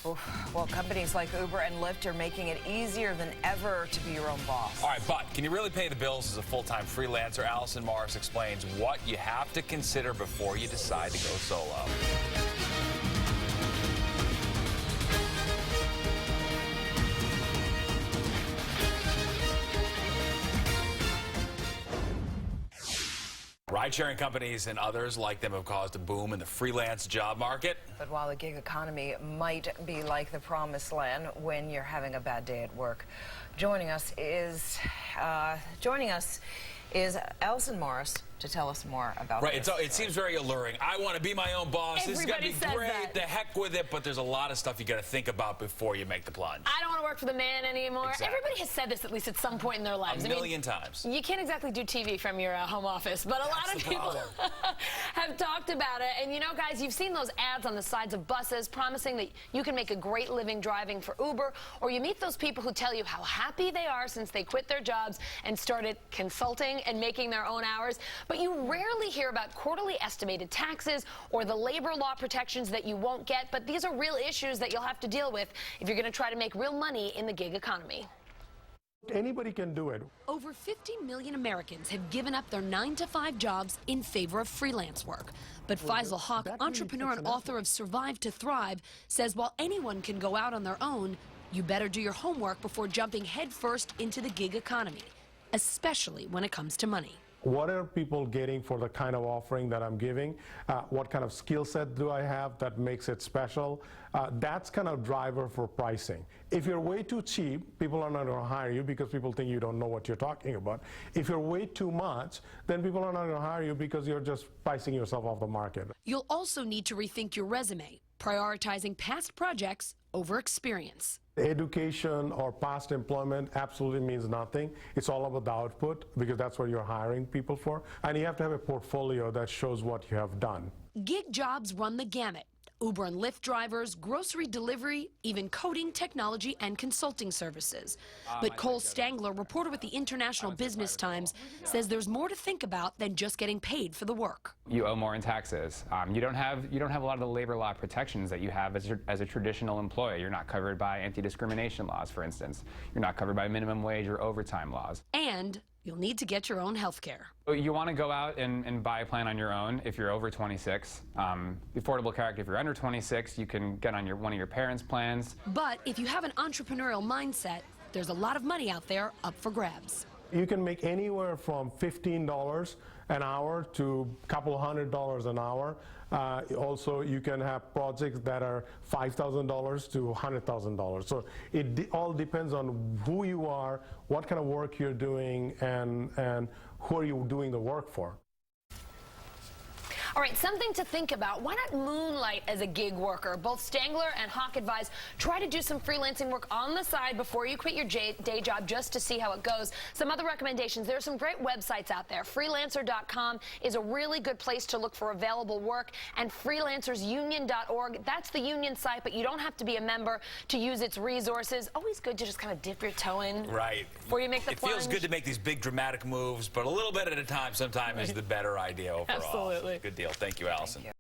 Well, companies like Uber and Lyft are making it easier than ever to be your own boss. All right, but can you really pay the bills as a full-time freelancer? Alison Morris explains what you have to consider before you decide to go solo. Ride-sharing companies and others like them have caused a boom in the freelance job market. But while the gig economy might be like the promised land when you're having a bad day at work, joining us is Alison Morris to tell us more about this. Right, it seems very alluring. I want to be my own boss. This is going to be great. That. The heck with it, but there's a lot of stuff you got to think about before you make the plunge. I don't want to work for the man anymore. Exactly. Everybody has said this at least at some point in their lives. A million times. You can't exactly do TV from your home office, but a lot of people have talked about it. And you know, guys, you've seen those ads on the sides of buses promising that you can make a great living driving for Uber, or you meet those people who tell you how happy they are since they quit their jobs and started consulting and making their own hours. But you rarely hear about quarterly estimated taxes or the labor law protections that you won't get, but these are real issues that you'll have to deal with if you're going to try to make real money in the gig economy. Anybody can do it. Over 50 million Americans have given up their 9-to-5 jobs in favor of freelance work. But Faisal Hoque, entrepreneur and author of Survive to Thrive, says while anyone can go out on their own, you better do your homework before jumping headfirst into the gig economy, especially when it comes to money. What are people getting for the kind of offering that I'm giving? What kind of skill set do I have that makes it special? That's kind of driver for pricing. If you're way too cheap, people are not going to hire you because people think you don't know what you're talking about. If you're way too much, then people are not going to hire you because you're just pricing yourself off the market. You'll also need to rethink your resume, prioritizing past projects over experience. Education or past employment absolutely means nothing. It's all about the output because that's what you're hiring people for. And you have to have a portfolio that shows what you have done. Gig jobs run the gamut. Uber and Lyft drivers, grocery delivery, even coding, technology, and consulting services. But Cole Stangler, reporter with the International Business Times, says there's more to think about than just getting paid for the work. You owe more in taxes. You don't have a lot of the labor law protections that you have as a traditional employee. You're not covered by anti-discrimination laws, for instance. You're not covered by minimum wage or overtime laws. And you'll need to get your own health care. You want to go out and buy a plan on your own if you're over 26. Affordable Care Act, if you're under 26, you can get on one of your parents' plans. But if you have an entrepreneurial mindset, there's a lot of money out there up for grabs. You can make anywhere from $15 an hour to a couple $100 an hour. Also, you can have projects that are $5,000 to $100,000. So it all depends on who you are, what kind of work you're doing, and who are you doing the work for. All right, something to think about. Why not moonlight as a gig worker? Both Stangler and Hoque advise try to do some freelancing work on the side before you quit your day job just to see how it goes. Some other recommendations. There are some great websites out there. Freelancer.com is a really good place to look for available work, and freelancersunion.org. That's the union site, but you don't have to be a member to use its resources. Always good to just kind of dip your toe in before you make the plunge. It feels good to make these big dramatic moves, but a little bit at a time sometimes is the better idea overall. Absolutely. Good deal. Thank you, Alison.